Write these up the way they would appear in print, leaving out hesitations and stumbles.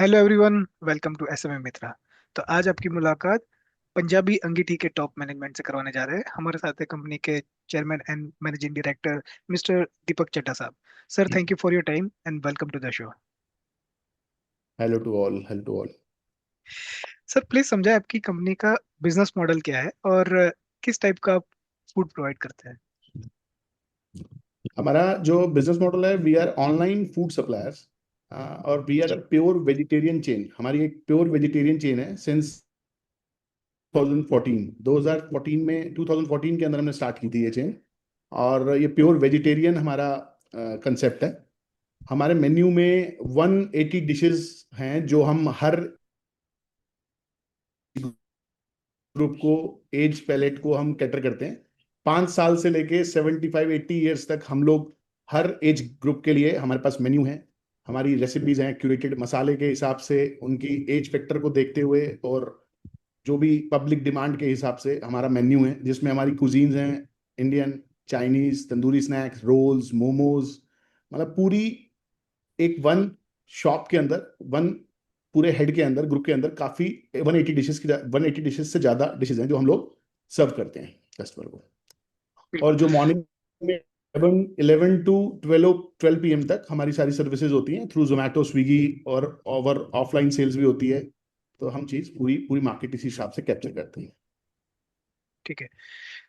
Hello everyone, welcome to SMA Mitra. तो आज आपकी मुलाकात पंजाबी अंगीठी के टॉप मैनेजमेंट से करवाने जा रहे हैं। हमारे साथ है कंपनी के chairman and managing director mister Deepak Chadha sahab. Sir, thank you for your time and welcome to the show. Hello to all, hello to all. Sir, please समझाएं आपकी कंपनी का बिजनेस मॉडल क्या है और किस टाइप का फूड प्रोवाइड करते हैं। हमारा जो बिजनेस मॉडल है, we are online food suppliers और वी आर जी। Pure vegetarian chain. हमारी एक प्योर वेजिटेरियन चेन है सिंस 2014 में 2014 के अंदर हमने स्टार्ट की थी ये चेन। और ये प्योर वेजिटेरियन हमारा कंसेप्ट है। हमारे मेन्यू में 180 डिशेस हैं जो हम हर ग्रुप को, एज पैलेट को हम कैटर करते हैं। 5 साल से लेके 75-80 ईयर्स तक हम लोग हर एज ग्रुप के लिए हमारे पास मेन्यू है। हमारी रेसिपीज हैं क्यूरेटेड मसाले के हिसाब से, उनकी एज फैक्टर को देखते हुए और जो भी पब्लिक डिमांड के हिसाब से हमारा मेन्यू है, जिसमें हमारी कुजीन्स हैं Indian, Chinese, tandoori snacks, rolls, momos. मतलब पूरी एक वन शॉप के अंदर, वन पूरे हेड के अंदर, ग्रुप के अंदर काफी 180 डिशेस से ज्यादा डिशेज हैं जो हम लोग सर्व करते हैं कस्टमर को। और बिल्कुल। जो मॉर्निंग में 11 to 12 PM तक हमारी सारी सर्विसेज होती हैं थ्रू जोमेटो, स्विगी, और ऑफलाइन सेल्स भी होती है। तो हम चीज पूरी पूरी मार्केट इसी हिसाब से कैप्चर करते हैं। ठीक है।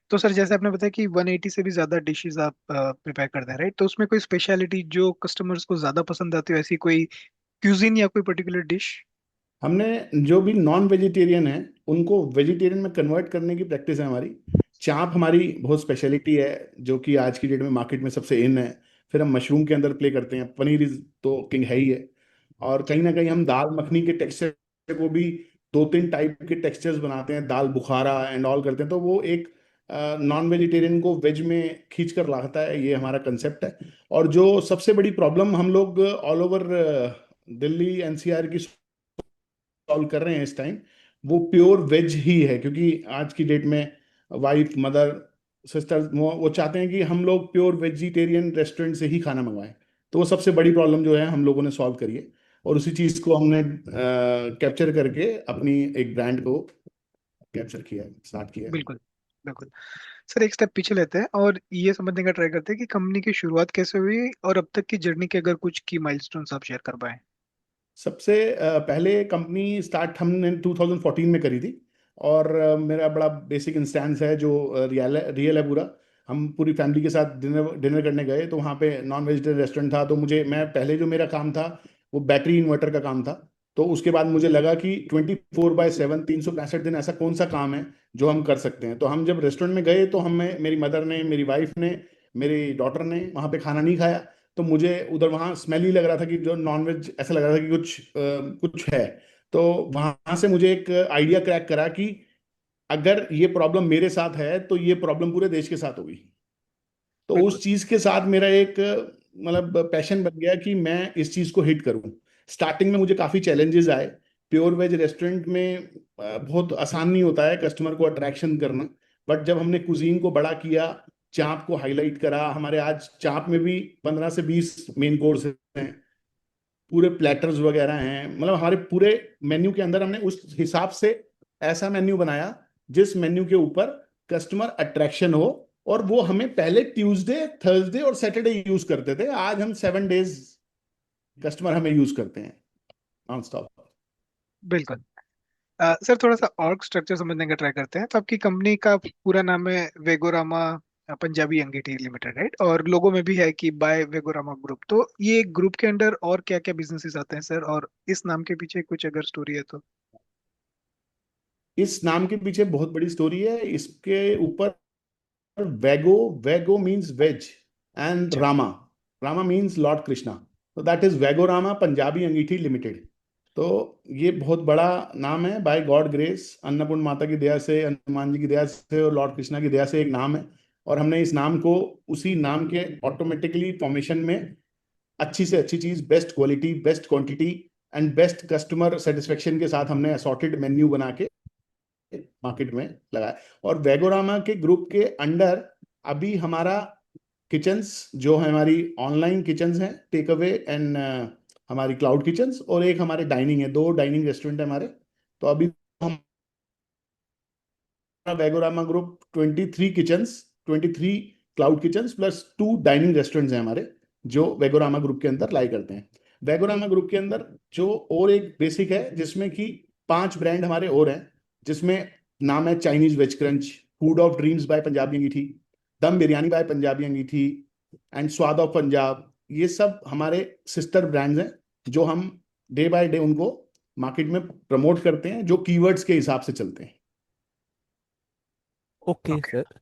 तो सर, जैसे आपने बताया कि 180 से भी ज्यादा डिशेस आप प्रिपेयर करते हैं, राइट? तो उसमें कोई स्पेशलिटी जो कस्टमर्स को ज्यादा पसंद आती हो, ऐसी कोई क्यूजिन या कोई पर्टिकुलर डिश? हमने जो भी नॉन वेजिटेरियन है उनको वेजिटेरियन में कन्वर्ट करने की प्रैक्टिस है हमारी। चाप हमारी बहुत स्पेशलिटी है जो कि आज की डेट में मार्केट में सबसे इन है। फिर हम मशरूम के अंदर प्ले करते हैं, पनीर इज तो किंग है ही है। और कहीं जी। ना कहीं हम दाल मखनी के टेक्सचर को भी 2-3 टाइप के टेक्सचर्स बनाते हैं, दाल बुखारा एंड ऑल करते हैं, तो वो एक नॉन वेजिटेरियन को वेज में खींच कर लाता है। ये हमारा कंसेप्ट है। और जो सबसे बड़ी प्रॉब्लम हम लोग ऑल ओवर दिल्ली एनसीआर की सॉल्व कर रहे हैं इस टाइम, वो प्योर वेज ही है। क्योंकि आज की डेट में वाइफ, मदर, सिस्टर वो चाहते हैं कि हम लोग प्योर वेजिटेरियन रेस्टोरेंट से ही खाना मंगवाएं। तो वो सबसे बड़ी प्रॉब्लम जो है हम लोगों ने सॉल्व करी है। और उसी चीज को हमने कैप्चर करके अपनी एक ब्रांड को कैप्चर किया, स्टार्ट किया है। बिल्कुल। बिल्कुल। सर, एक स्टेप पीछे लेते हैं और ये समझने का ट्राई करते हैं कि कंपनी की शुरुआत कैसे हुई और अब तक की जर्नी के अगर कुछ की माइलस्टोन्स आप शेयर कर पाए। सबसे पहले कंपनी स्टार्ट हमने 2014 में करी थी। और मेरा बड़ा बेसिक इंस्टेंस है जो रियल रियल है पूरा। हम पूरी फैमिली के साथ डिनर डिनर करने गए तो वहाँ पे नॉन वेजिटेरियन रेस्टोरेंट था। तो मुझे, मैं पहले जो मेरा काम था वो बैटरी इन्वर्टर का काम था। तो उसके बाद मुझे लगा कि 24/7 365 दिन ऐसा कौन सा काम है जो हम कर सकते हैं। तो हम जब रेस्टोरेंट में गए तो हमें, मेरी मदर ने, मेरी वाइफ ने, मेरी डॉटर ने वहाँ पे खाना नहीं खाया। तो मुझे उधर वहाँ स्मेल ही लग रहा था कि जो नॉनवेज, ऐसा लग रहा था कि कुछ है। तो वहां से मुझे एक आइडिया क्रैक करा कि अगर ये प्रॉब्लम मेरे साथ है तो ये प्रॉब्लम पूरे देश के साथ होगी। तो बिल्कुल। उस चीज के साथ मेरा एक मतलब पैशन बन गया कि मैं इस चीज को हिट करूं। स्टार्टिंग में मुझे काफी चैलेंजेस आए। प्योर वेज रेस्टोरेंट में बहुत आसान नहीं होता है कस्टमर को अट्रैक्शन करना। बट जब हमने कुजीन को बड़ा किया, चाप को हाईलाइट करा, हमारे आज चाप में भी 15 से 20 मेन कोर्स हैं, पूरे प्लेटर्स वगैरह हैं। मतलब हमारे पूरे मेन्यू के अंदर हमने उस हिसाब से ऐसा मेन्यू बनाया जिस मेन्यू के ऊपर कस्टमर अट्रैक्शन हो। और वो हमें पहले ट्यूसडे, थर्सडे और सैटरडे यूज करते थे, आज हम 7 डेज कस्टमर हमें यूज करते हैं नॉन स्टॉप। बिल्कुल। सर, थोड़ा सा ऑर्ग स्ट्रक्चर समझने का ट्राई करते हैं। तो आपकी कंपनी का पूरा नाम है वेगोरामा पंजाबी अंगीठी लिमिटेड, राइट? और लोगो में भी है कि बाय वेगोरामा ग्रुप। तो ये ग्रुप के अंडर और क्या क्या बिजनेसेस आते हैं सर, और इस नाम के पीछे कुछ अगर स्टोरी है तो। इस नाम के पीछे बहुत बड़ी स्टोरी है। इसके ऊपर Vego, Vego means veg, and अच्छा। Rama, Rama means lord Krishna. तो that is Vego Rama Punjabi Angithi limited. तो ये बहुत बड़ा नाम है, बाय गॉड ग्रेस, अन्नपूर्ण माता की दया से, हनुमान जी की दया से और लॉर्ड कृष्णा की दया से एक नाम है। और हमने इस नाम को उसी नाम के ऑटोमेटिकली फॉर्मेशन में अच्छी से अच्छी चीज, best quality, best quantity and best customer satisfaction के साथ हमने असॉर्टेड मेन्यू बना के मार्केट में लगाया। और वेगोरामा के ग्रुप के अंडर अभी हमारा किचन्स जो है, हमारी ऑनलाइन किचन्स हैं, टेक अवे एंड हमारी क्लाउड किचन्स और एक हमारे डाइनिंग है, 2 डाइनिंग रेस्टोरेंट है हमारे। तो अभी हम Vegorama group 23 kitchens, 23 cloud kitchens plus 2 dining restaurants हैं हमारे, जो वेगोरामा ग्रुप के अंदर लाई करते हैं। वेगोरामा ग्रुप के अंदर जो और एक बेसिक है जिसमें कि 5 ब्रांड हमारे और हैं, जिसमें नाम है Chinese veg crunch, food of dreams by Punjabi Angithi, dum biryani by Punjabi Angithi and Swad of Punjab. ये सब हमारे सिस्टर ब्रांड्स हैं, जो हम डे बाय डे उनको मार्केट में प्रमोट करते हैं, जो कीवर्ड्स के हिसाब से चलते हैं। Okay okay. सर।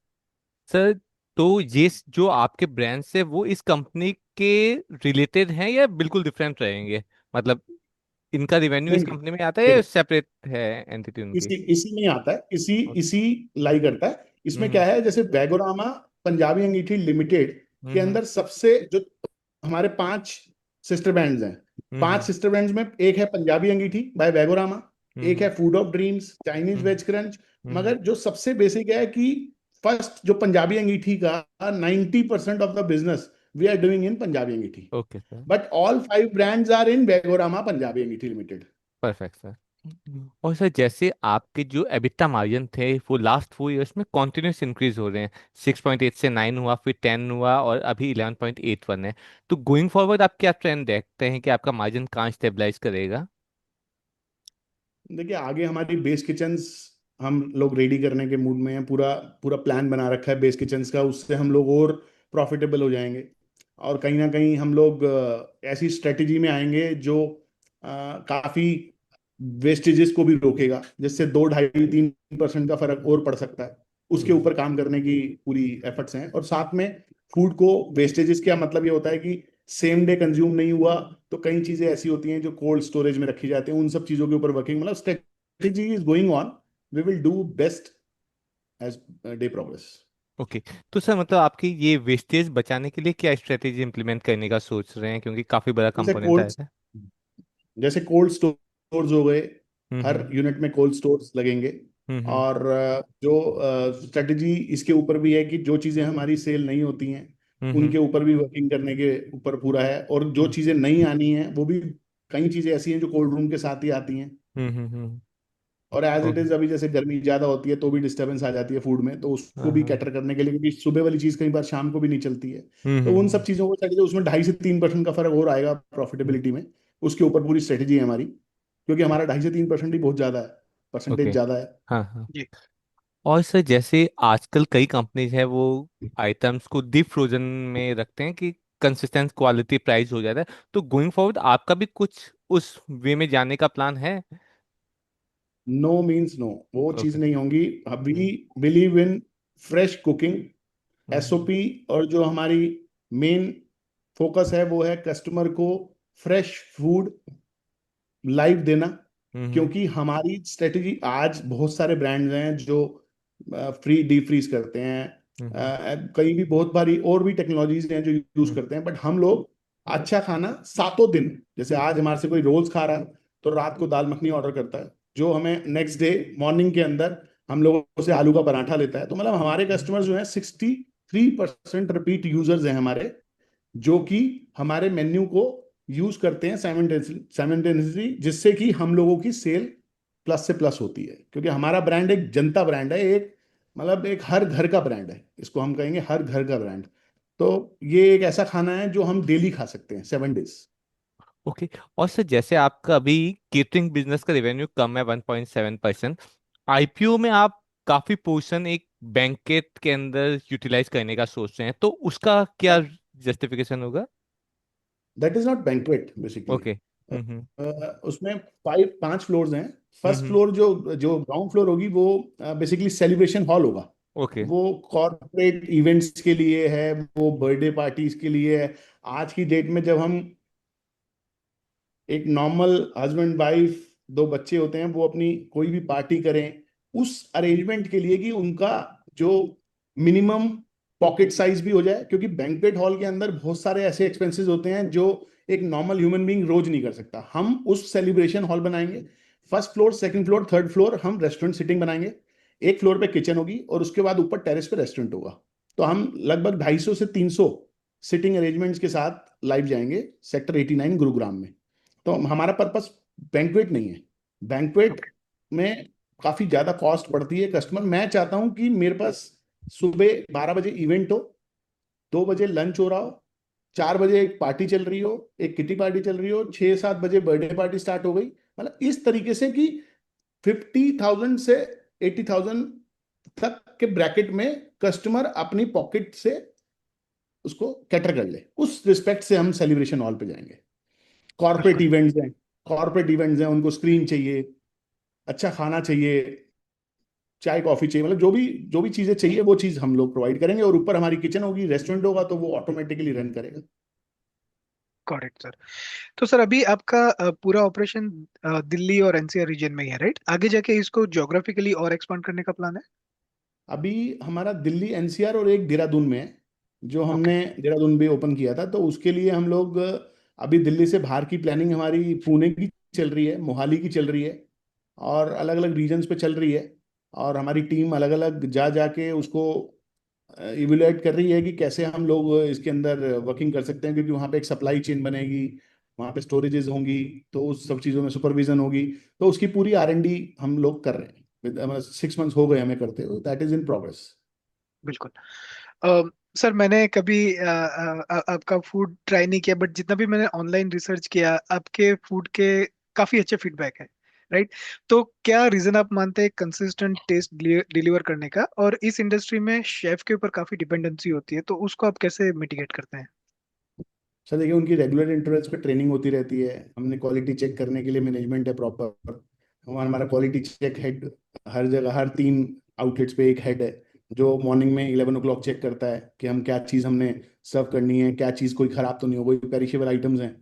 सर, तो ये जो आपके ब्रांड्स है वो इस कंपनी के रिलेटेड हैं या बिल्कुल डिफरेंट रहेंगे? मतलब इनका रिवेन्यू नहीं इस नहीं, कंपनी में आता है या देखो, सेपरेट है एंटिटी उनकी? इसी इसी में आता है, इसी ओके। इसी लाई करता है। इसमें हम्म क्या है, जैसे वैगोरामा पंजाबी अंगीठी लिमिटेड के हम्म अंदर सबसे जो हमारे 5 सिस्टर ब्रांड्स हैं, पांच हम्म सिस्टर ब्रांड्स में एक है पंजाबी अंगीठी बाय वैगोरामा, एक हम्म है food of dreams, Chinese hmm veg crunch. Hmm मगर जो सबसे बेसिक है कि फर्स्ट जो पंजाबी अंगीठी का 90% of the business we are doing in Punjabi Angithi, okay sir. But all 5 brands are in Vegorama Punjabi Angithi limited. Perfect sir. और सर, जैसे आपके जो एबिटा मार्जिन थे वो लास्ट 4 इयर्स में कॉन्टिन्यूस इंक्रीज हो रहे हैं। 6.8 से 9 हुआ, फिर 10 हुआ और अभी 11.81 है। तो गोइंग फॉरवर्ड आप क्या ट्रेंड देखते हैं कि आपका मार्जिन कहाँ स्टेबलाइज करेगा? देखिए, आगे हमारी बेस किचन्स हम लोग रेडी करने के मूड में हैं। पूरा पूरा प्लान बना रखा है बेस किचन्स का, उससे हम लोग और प्रॉफिटेबल हो जाएंगे। और कहीं ना कहीं हम लोग ऐसी स्ट्रेटेजी में आएंगे जो काफ़ी वेस्टेजेस को भी रोकेगा, जिससे 2 ढाई 3% का फर्क और पड़ सकता है। उसके हम्म ऊपर काम करने की पूरी एफर्ट्स हैं। और साथ में फूड को वेस्टेजेस का मतलब ये होता है कि सेम डे कंज्यूम नहीं हुआ तो कई चीजें ऐसी होती हैं जो कोल्ड स्टोरेज में रखी जाती हैं, उन सब चीजों के ऊपर वर्किंग, मतलब strategy is going on. We will do best as day progress. Okay. तो सर, मतलब आपकी ये वेस्टेज बचाने के लिए क्या स्ट्रेटेजी इंप्लीमेंट करने का सोच रहे हैं, क्योंकि काफी बड़ा जैसे कंपोनेंट कोल्ड आया है? जैसे कोल्ड स्टोर्स हो गए, हर हम्म यूनिट में कोल्ड स्टोर्स लगेंगे। हम्म और जो स्ट्रेटजी इसके ऊपर भी है कि जो चीज़ें हमारी सेल नहीं होती हैं हम्म उनके ऊपर भी वर्किंग करने के ऊपर पूरा है। और जो हम्म चीज़ें नहीं आनी हैं वो भी, कई चीज़ें ऐसी हैं जो कोल्ड रूम के साथ ही आती हैं। हम्म। और एज इट ओके। इज, अभी जैसे गर्मी ज्यादा होती है तो भी डिस्टर्बेंस आ जाती है फूड में, तो उसको हाँ भी हाँ। कैटर करने के लिए, क्योंकि सुबह वाली चीज कई बार शाम को भी नहीं चलती है। तो उन सब हम्म। चीजों को चाहिए, उसमें 2.5 से 3% का फर्क और आएगा हम्म, प्रॉफिटेबिलिटी में। उसके ऊपर पूरी स्ट्रेटेजी है हमारी, क्योंकि हमारा 2.5 से 3% ही बहुत ज्यादा है, परसेंटेज ओके। ज्यादा है। हाँ हाँ। जी। और सर, जैसे आजकल कई कंपनीज है वो आइटम्स को डीप फ्रोजन में रखते हैं कि कंसिस्टेंट क्वालिटी प्राइस हो जाता है। तो गोइंग फॉरवर्ड आपका भी कुछ उस वे में जाने का प्लान है? नो मीन्स नो, वो चीज ओके। नहीं होंगी। We hmm believe in fresh cooking, hmm SOP. और जो हमारी मेन फोकस है वो है कस्टमर को फ्रेश फूड लाइव देना। हम्म क्योंकि हमारी स्ट्रेटेजी, आज बहुत सारे ब्रांड्स हैं जो फ्री डीप फ्रीज करते हैं, हम्म कई भी बहुत बारी और भी टेक्नोलॉजीज हैं जो यूज हम्म करते हैं, बट हम लोग अच्छा खाना सातों दिन, जैसे आज हमारे से कोई रोल्स खा रहा है तो रात को दाल मखनी ऑर्डर करता है, जो हमें नेक्स्ट डे मॉर्निंग के अंदर हम लोगों से आलू का पराठा लेता है। तो मतलब हमारे कस्टमर जो है 63% रिपीट यूजर्स हैं हमारे, जो कि हमारे मेन्यू को यूज करते हैं साइमल्टेनियसली, जिससे कि हम लोगों की सेल प्लस से प्लस होती है। क्योंकि हमारा ब्रांड एक जनता ब्रांड है, एक मतलब एक हर घर का ब्रांड है, इसको हम कहेंगे हर घर का ब्रांड। तो ये एक ऐसा खाना है जो हम डेली खा सकते हैं 7 डेज। ओके। और सर, जैसे आपका अभी केटरिंग बिजनेस का रेवेन्यू कम है 1.7%, आईपीओ में आप काफी पोर्शन एक बैंकेट के अंदर यूटिलाइज करने का सोच रहे हैं, तो उसका क्या जस्टिफिकेशन होगा? That is not banquet basically. Okay. Hmm उसमें 5 फ्लोर्स हैं। फर्स्ट हम्म फ्लोर जो जो ग्राउंड फ्लोर होगी वो बेसिकली सेलिब्रेशन हॉल होगा। ओके। वो कॉर्पोरेट इवेंट्स के लिए है, वो बर्थडे पार्टीज के लिए है। आज की डेट में जब हम एक नॉर्मल हस्बैंड वाइफ, 2 बच्चे होते हैं, वो अपनी कोई भी पार्टी करें, उस अरेंजमेंट के लिए कि उनका जो मिनिमम पॉकेट साइज भी हो जाए, क्योंकि बैंक्वेट हॉल के अंदर बहुत सारे ऐसे एक्सपेंसेस होते हैं जो एक नॉर्मल ह्यूमन बीइंग रोज नहीं कर सकता। हम उस सेलिब्रेशन हॉल बनाएंगे। First floor, second floor, third floor हम रेस्टोरेंट सिटिंग बनाएंगे। एक फ्लोर पे किचन होगी और उसके बाद ऊपर टेरेस पे रेस्टोरेंट होगा। तो हम लगभग 250 से 300 सिटिंग अरेंजमेंट्स के साथ लाइव जाएंगे सेक्टर 89 गुरुग्राम में। तो हमारा पर्पस बैंक्वेट नहीं है। Banquet okay. में काफी ज्यादा कॉस्ट पड़ती है कस्टमर। मैं चाहता हूं कि मेरे पास सुबह 12 बजे इवेंट हो, 2 बजे लंच हो रहा हो, 4 बजे एक पार्टी चल रही हो, एक किटी पार्टी चल रही हो, 6-7 बजे बर्थडे पार्टी स्टार्ट हो गई। मतलब इस तरीके से कि 50,000 से 80,000 तक के ब्रैकेट में कस्टमर अपनी पॉकेट से उसको कैटर कर ले। उस रिस्पेक्ट से हम सेलिब्रेशन हॉल पे जाएंगे। कॉर्पोरेट बिल्कुल। इवेंट्स हैं, कॉर्पोरेट इवेंट्स हैं, उनको स्क्रीन चाहिए, अच्छा खाना चाहिए, चाय कॉफी चाहिए, मतलब जो भी चीजें चाहिए वो चीज हम लोग प्रोवाइड करेंगे। और ऊपर हमारी किचन होगी, रेस्टोरेंट होगा, तो वो ऑटोमेटिकली रन करेगा। Got it sir. तो सर अभी आपका पूरा ऑपरेशन दिल्ली और एनसीआर रीजन में ही है, राइट? आगे जाके इसको ज्योग्राफिकली और एक्सपांड करने का प्लान है? अभी हमारा दिल्ली एनसीआर और एक देहरादून में है, जो ओके। हमने देहरादून भी ओपन किया था। तो उसके लिए हम लोग अभी दिल्ली से बाहर की प्लानिंग हमारी पुणे की चल रही है, मोहाली की चल रही है, और अलग अलग रीजन्स पे चल रही है। और हमारी टीम अलग अलग जा जाके उसको इवेलुएट कर रही है कि कैसे हम लोग इसके अंदर वर्किंग कर सकते हैं, क्योंकि वहाँ पे एक सप्लाई चेन बनेगी, वहाँ पे स्टोरेजेस होंगी, तो उस सब चीज़ों में सुपरविजन होगी। तो उसकी पूरी R&D हम लोग कर रहे हैं। 6 मंथ्स हो गए हमें करते हुए, दैट इज इन प्रोग्रेस। बिल्कुल। सर मैंने कभी आपका फूड ट्राई नहीं किया, बट जितना भी मैंने ऑनलाइन रिसर्च किया, आपके फूड के काफी अच्छे फीडबैक है, राइट? तो क्या रीजन आप मानते हैं कंसिस्टेंट टेस्ट डिलीवर करने का? और इस इंडस्ट्री में शेफ के ऊपर काफी डिपेंडेंसी होती है, तो उसको आप कैसे मिटिगेट करते हैं? सर देखिए, उनकी रेगुलर इंटरवल्स पे ट्रेनिंग होती रहती है। हमने क्वालिटी चेक करने के लिए मैनेजमेंट है प्रॉपर। हमारा हमारा क्वालिटी चेक हेड हर जगह, हर 3 आउटलेट्स पे एक हेड है, जो मॉर्निंग में 11 o'clock चेक करता है कि हम क्या चीज़ हमने सर्व करनी है, क्या चीज़ कोई ख़राब तो नहीं हो, कोई पेरिशेबल आइटम्स हैं।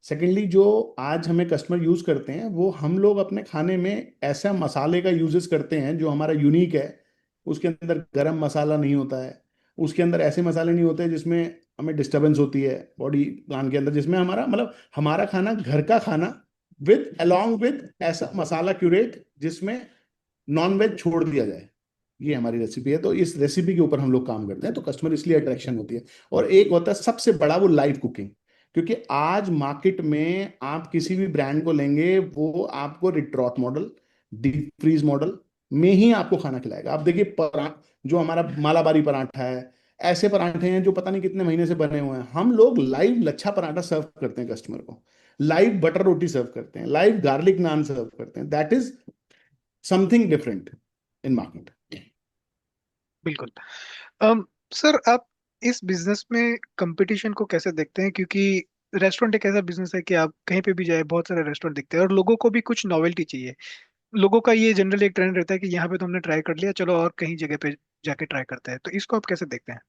सेकेंडली, जो आज हमें कस्टमर यूज़ करते हैं, वो हम लोग अपने खाने में ऐसा मसाले का यूजेस करते हैं जो हमारा यूनिक है। उसके अंदर गरम मसाला नहीं होता है, उसके अंदर ऐसे मसाले नहीं होते जिसमें हमें डिस्टरबेंस होती है बॉडी प्लान के अंदर। जिसमें हमारा मतलब हमारा खाना घर का खाना विद अलोंग विद ऐसा मसाला क्यूरेट जिसमें नॉन वेज छोड़ दिया जाए, ये हमारी रेसिपी है। तो इस रेसिपी के ऊपर हम लोग काम करते हैं, तो कस्टमर इसलिए अट्रैक्शन होती है। और एक होता है सबसे बड़ा, वो लाइव कुकिंग। क्योंकि आज मार्केट में आप किसी भी ब्रांड को लेंगे, वो आपको रिट्रॉट मॉडल, डीप फ्रीज मॉडल में ही आपको खाना खिलाएगा। आप देखिए जो हमारा मालाबारी पराठा है, ऐसे पराठे हैं जो पता नहीं कितने महीने से बने हुए हैं। हम लोग लाइव लच्छा पराठा सर्व करते हैं कस्टमर को, लाइव बटर रोटी सर्व करते हैं, लाइव गार्लिक नान सर्व करते हैं। That is something different in market. बिल्कुल। सर आप इस बिजनेस में कंपटीशन को कैसे देखते हैं? क्योंकि रेस्टोरेंट एक ऐसा बिजनेस है कि आप कहीं पे भी जाए बहुत सारे रेस्टोरेंट दिखते हैं, और लोगों को भी कुछ नॉवेल्टी चाहिए। लोगों का ये जनरली एक ट्रेंड रहता है कि यहाँ पे तो हमने ट्राई कर लिया, चलो और कहीं जगह पे जाके ट्राई करते हैं। तो इसको आप कैसे देखते हैं?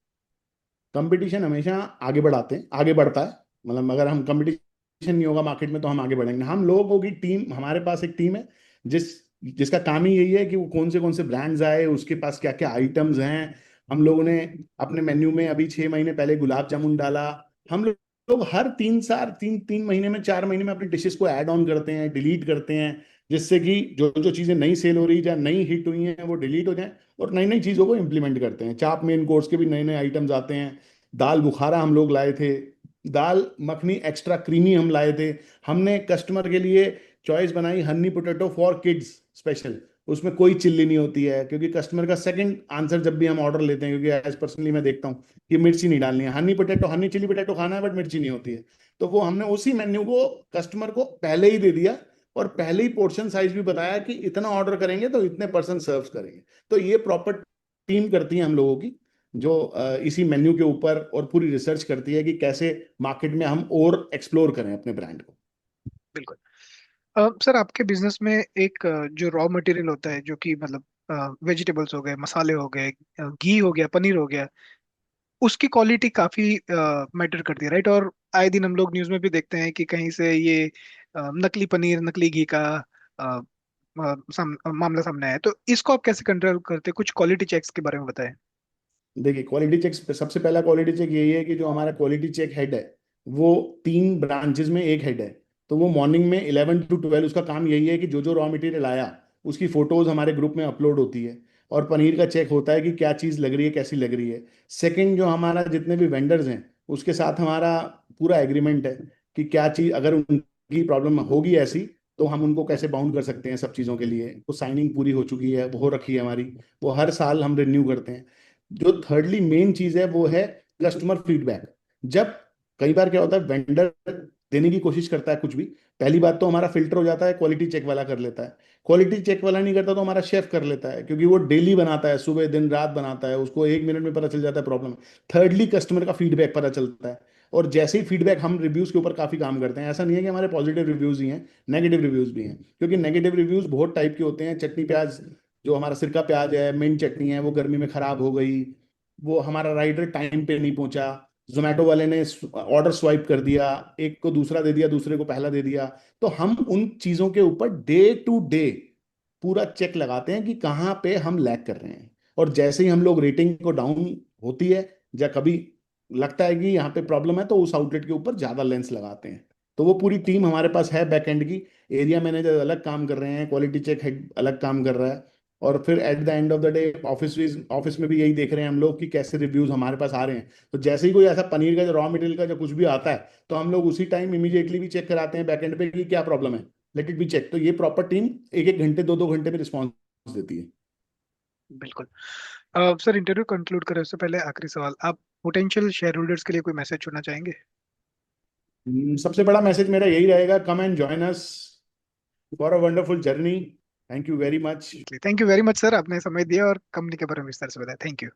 कंपटीशन हमेशा आगे बढ़ाते हैं, आगे बढ़ता है। मतलब अगर हम कंपटीशन नहीं होगा मार्केट में तो हम आगे बढ़ेंगे। हम लोगों की टीम, हमारे पास एक टीम है जिस जिसका काम ही यही है कि वो कौन से ब्रांड्स आए, उसके पास क्या क्या आइटम्स हैं। हम लोगों ने अपने मेन्यू में अभी 6 महीने पहले गुलाब जामुन डाला। हम लोग हर 3 साल, 3 3 महीने में, 4 महीने में अपनी डिशेस को ऐड ऑन करते हैं, डिलीट करते हैं, जिससे कि जो जो चीज़ें नई सेल हो रही है या नई हिट हुई हैं वो डिलीट हो जाएं, और नई नई चीज़ों को इम्प्लीमेंट करते हैं। चाप मेन कोर्स के भी नए नए आइटम्स आते हैं। दाल बुखारा हम लोग लाए थे, दाल मखनी एक्स्ट्रा क्रीमी हम लाए थे। हमने कस्टमर के लिए चॉइस बनाई Honey potato for kids special. उसमें कोई चिल्ली नहीं होती है, क्योंकि कस्टमर का सेकंड आंसर जब भी हम ऑर्डर लेते हैं, क्योंकि एज पर्सनली मैं देखता हूँ कि मिर्ची नहीं डालनी है, honey potato, honey chilli potato खाना है बट मिर्ची नहीं होती है। तो वो हमने उसी मेन्यू को कस्टमर को पहले ही दे दिया, और पहले ही पोर्शन साइज भी बताया कि इतना ऑर्डर करेंगे तो इतने पर्सन सर्व करेंगे। तो ये प्रॉपर टीम करती है हम लोगों की, जो इसी मेन्यू के ऊपर और पूरी रिसर्च करती है कि कैसे मार्केट में हम और एक्सप्लोर करें अपने ब्रांड को। बिल्कुल। सर आपके बिजनेस में एक जो रॉ मटेरियल होता है, जो कि मतलब वेजिटेबल्स हो गए, मसाले हो गए, घी हो गया, पनीर हो गया, उसकी क्वालिटी काफी मैटर करती है, राइट? और आए दिन हम लोग न्यूज में भी देखते हैं कि कहीं से ये नकली पनीर, नकली घी का अ, मामला सामने आया है। तो इसको आप कैसे कंट्रोल करते हैं? कुछ क्वालिटी चेक्स के बारे में बताएं। देखिए, क्वालिटी चेक, सबसे पहला क्वालिटी चेक यही है कि जो हमारा क्वालिटी चेक हेड है, वो 3 ब्रांचेस में एक हेड है। तो वो मॉर्निंग में 11 to 12 उसका काम यही है कि जो जो रॉ मटेरियल आया उसकी फोटोज हमारे ग्रुप में अपलोड होती है, और पनीर का चेक होता है कि क्या चीज़ लग रही है, कैसी लग रही है। सेकंड, जो हमारा जितने भी वेंडर्स हैं उसके साथ हमारा पूरा एग्रीमेंट है कि क्या चीज़, अगर उनके की प्रॉब्लम होगी ऐसी, तो हम उनको कैसे बाउंड कर सकते हैं सब चीज़ों के लिए। तो साइनिंग पूरी हो चुकी है, वो हो रखी है हमारी, वो हर साल हम रिन्यू करते हैं। जो थर्डली मेन चीज़ है वो है कस्टमर फीडबैक। जब कई बार क्या होता है, वेंडर देने की कोशिश करता है कुछ भी, पहली बात तो हमारा फिल्टर हो जाता है, क्वालिटी चेक वाला कर लेता है। क्वालिटी चेक वाला नहीं करता तो हमारा शेफ कर लेता है, क्योंकि वो डेली बनाता है, सुबह दिन रात बनाता है, उसको 1 मिनट में पता चल जाता है प्रॉब्लम। थर्डली कस्टमर का फीडबैक पता चलता है। और जैसे ही फीडबैक, हम रिव्यूज के ऊपर काफी काम करते हैं, ऐसा नहीं है कि हमारे पॉजिटिव रिव्यूज ही हैं, नेगेटिव रिव्यूज भी हैं। क्योंकि नेगेटिव रिव्यूज बहुत टाइप के होते हैं। चटनी प्याज, जो हमारा सिरका प्याज है, मिंट चटनी है, वो गर्मी में खराब हो गई, वो हमारा राइडर टाइम पे नहीं पहुंचा, जोमेटो वाले ने ऑर्डर स्वाइप कर दिया, एक को दूसरा दे दिया, दूसरे को पहला दे दिया। तो हम उन चीजों के ऊपर डे टू डे पूरा चेक लगाते हैं कि कहाँ पे हम लैग कर रहे हैं। और जैसे ही हम लोग रेटिंग को डाउन होती है, या कभी लगता है कि यहाँ पे प्रॉब्लम है, तो उस आउटलेट के ऊपर ज्यादा लेंस लगाते हैं। तो वो पूरी टीम हमारे पास है बैक एंड की। एरिया मैनेजर अलग काम कर रहे हैं, क्वालिटी चेक हेड अलग काम कर रहा है। और फिर at the end of the day office में भी यही देख रहे हैं हम लोग कि कैसे रिव्यूज हमारे पास आ रहे हैं। तो जैसे ही कोई ऐसा पनीर का जो रॉ मटेरियल का जो कुछ भी आता है, तो हम लोग उसी टाइम इमीडिएटली भी चेक कराते हैं बैक एंड पे कि क्या प्रॉब्लम है, लेट इट बी चेक। तो ये प्रॉपर टीम 1-1 घंटे 2-2 घंटे में रिस्पॉन्स देती है। बिल्कुल। सर, इंटरव्यू कंक्लूड करें उससे पहले आखिरी सवाल, आप पोटेंशियल शेयर होल्डर्स के लिए कोई मैसेज छोड़ना चाहेंगे? सबसे बड़ा मैसेज मेरा यही रहेगा, come and join us for a wonderful journey. Thank you very much. Thank you very much sir, आपने समय दिया और कंपनी के बारे में विस्तार से बताया। Thank you.